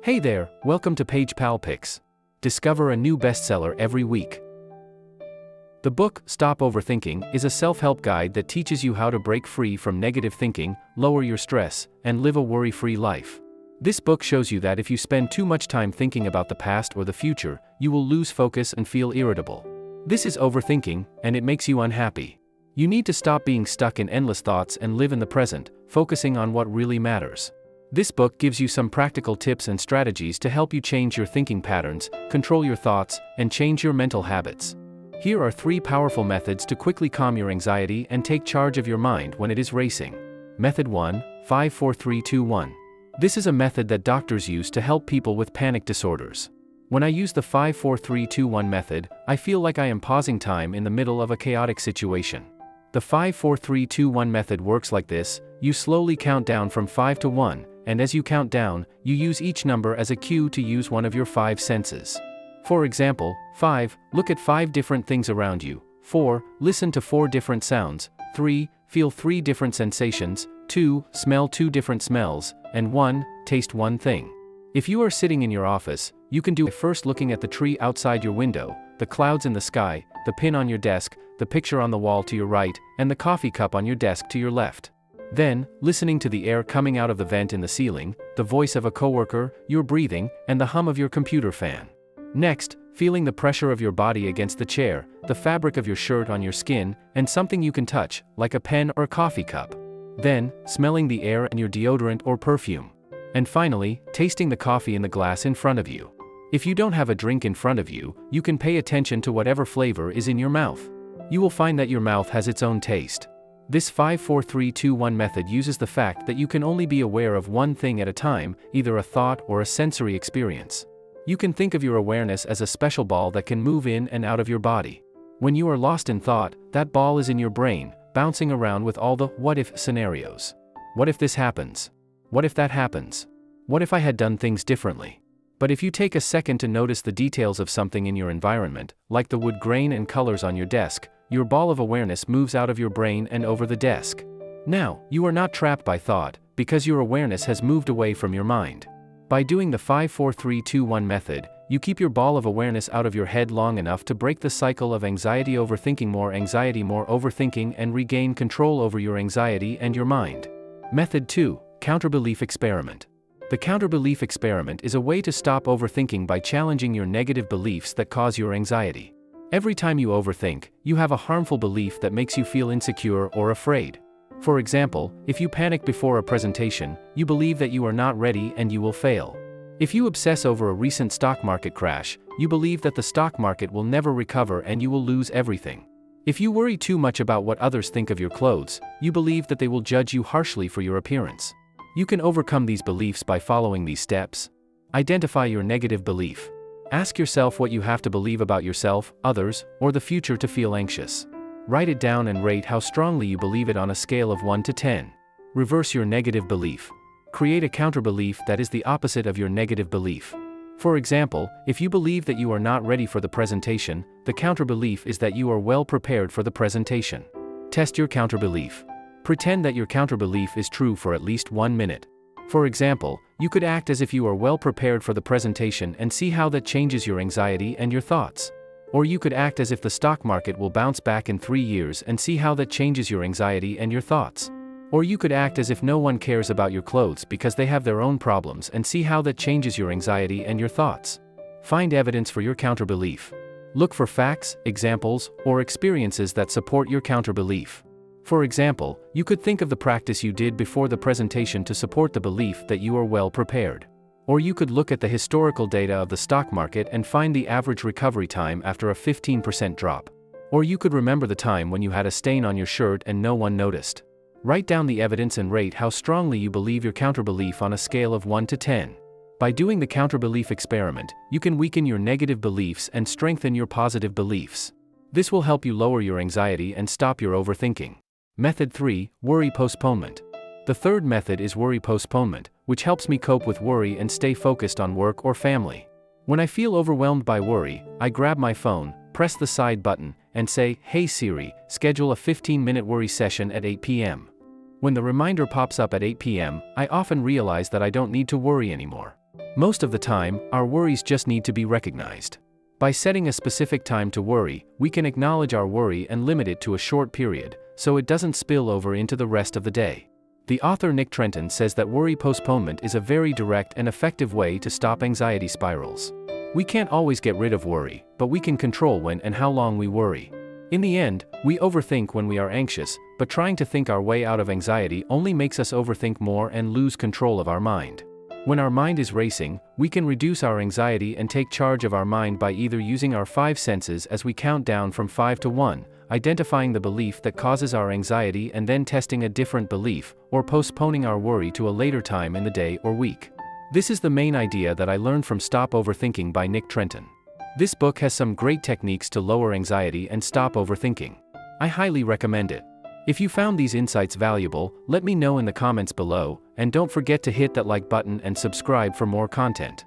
Hey there, welcome to Page Pal Picks. Discover a new bestseller every week. The book, Stop Overthinking, is a self-help guide that teaches you how to break free from negative thinking, lower your stress, and live a worry-free life. This book shows you that if you spend too much time thinking about the past or the future, you will lose focus and feel irritable. This is overthinking, and it makes you unhappy. You need to stop being stuck in endless thoughts and live in the present, focusing on what really matters. This book gives you some practical tips and strategies to help you change your thinking patterns, control your thoughts, and change your mental habits. Here are 3 powerful methods to quickly calm your anxiety and take charge of your mind when it is racing. Method 1, 5-4-3-2-1. This is a method that doctors use to help people with panic disorders. When I use the 5-4-3-2-1 method, I feel like I am pausing time in the middle of a chaotic situation. The 5-4-3-2-1 method works like this: you slowly count down from 5 to 1, and as you count down, you use each number as a cue to use one of your 5 senses. For example, 5, look at 5 different things around you. 4, listen to 4 different sounds. 3, feel 3 different sensations. 2, smell 2 different smells. And 1, taste 1 thing. If you are sitting in your office, you can do it first looking at the tree outside your window, the clouds in the sky, the pin on your desk, the picture on the wall to your right, and the coffee cup on your desk to your left. Then, listening to the air coming out of the vent in the ceiling, the voice of a coworker, your breathing, and the hum of your computer fan. Next, feeling the pressure of your body against the chair, the fabric of your shirt on your skin, and something you can touch, like a pen or a coffee cup. Then, smelling the air and your deodorant or perfume. And finally, tasting the coffee in the glass in front of you. If you don't have a drink in front of you, you can pay attention to whatever flavor is in your mouth. You will find that your mouth has its own taste. This 5-4-3-2-1 method uses the fact that you can only be aware of one thing at a time, either a thought or a sensory experience. You can think of your awareness as a special ball that can move in and out of your body. When you are lost in thought, that ball is in your brain, bouncing around with all the what-if scenarios. What if this happens? What if that happens? What if I had done things differently? But if you take a second to notice the details of something in your environment, like the wood grain and colors on your desk, your ball of awareness moves out of your brain and over the desk. Now, you are not trapped by thought, because your awareness has moved away from your mind. By doing the 5-4-3-2-1 method, you keep your ball of awareness out of your head long enough to break the cycle of anxiety, overthinking, more anxiety, more overthinking, and regain control over your anxiety and your mind. Method 2, Counterbelief Experiment. The counterbelief experiment is a way to stop overthinking by challenging your negative beliefs that cause your anxiety. Every time you overthink, you have a harmful belief that makes you feel insecure or afraid. For example, if you panic before a presentation, you believe that you are not ready and you will fail. If you obsess over a recent stock market crash, you believe that the stock market will never recover and you will lose everything. If you worry too much about what others think of your clothes, you believe that they will judge you harshly for your appearance. You can overcome these beliefs by following these steps. Identify your negative belief. Ask yourself what you have to believe about yourself, others, or the future to feel anxious. Write it down and rate how strongly you believe it on a scale of 1 to 10. Reverse your negative belief. Create a counterbelief that is the opposite of your negative belief. For example, if you believe that you are not ready for the presentation, the counterbelief is that you are well prepared for the presentation. Test your counterbelief. Pretend that your counterbelief is true for at least 1 minute. For example, you could act as if you are well prepared for the presentation and see how that changes your anxiety and your thoughts. Or you could act as if the stock market will bounce back in 3 years and see how that changes your anxiety and your thoughts. Or you could act as if no one cares about your clothes because they have their own problems and see how that changes your anxiety and your thoughts. Find evidence for your counterbelief. Look for facts, examples, or experiences that support your counterbelief. For example, you could think of the practice you did before the presentation to support the belief that you are well prepared. Or you could look at the historical data of the stock market and find the average recovery time after a 15% drop. Or you could remember the time when you had a stain on your shirt and no one noticed. Write down the evidence and rate how strongly you believe your counterbelief on a scale of 1 to 10. By doing the counterbelief experiment, you can weaken your negative beliefs and strengthen your positive beliefs. This will help you lower your anxiety and stop your overthinking. Method 3, Worry Postponement. The third method is worry postponement, which helps me cope with worry and stay focused on work or family. When I feel overwhelmed by worry, I grab my phone, press the side button, and say, "Hey Siri, schedule a 15-minute worry session at 8 p.m. When the reminder pops up at 8 p.m., I often realize that I don't need to worry anymore. Most of the time, our worries just need to be recognized. By setting a specific time to worry, we can acknowledge our worry and limit it to a short period, so it doesn't spill over into the rest of the day. The author Nick Trenton says that worry postponement is a very direct and effective way to stop anxiety spirals. We can't always get rid of worry, but we can control when and how long we worry. In the end, we overthink when we are anxious, but trying to think our way out of anxiety only makes us overthink more and lose control of our mind. When our mind is racing, we can reduce our anxiety and take charge of our mind by either using our 5 senses as we count down from 5 to 1, identifying the belief that causes our anxiety and then testing a different belief, or postponing our worry to a later time in the day or week. This is the main idea that I learned from Stop Overthinking by Nick Trenton. This book has some great techniques to lower anxiety and stop overthinking. I highly recommend it. If you found these insights valuable, let me know in the comments below, and don't forget to hit that like button and subscribe for more content.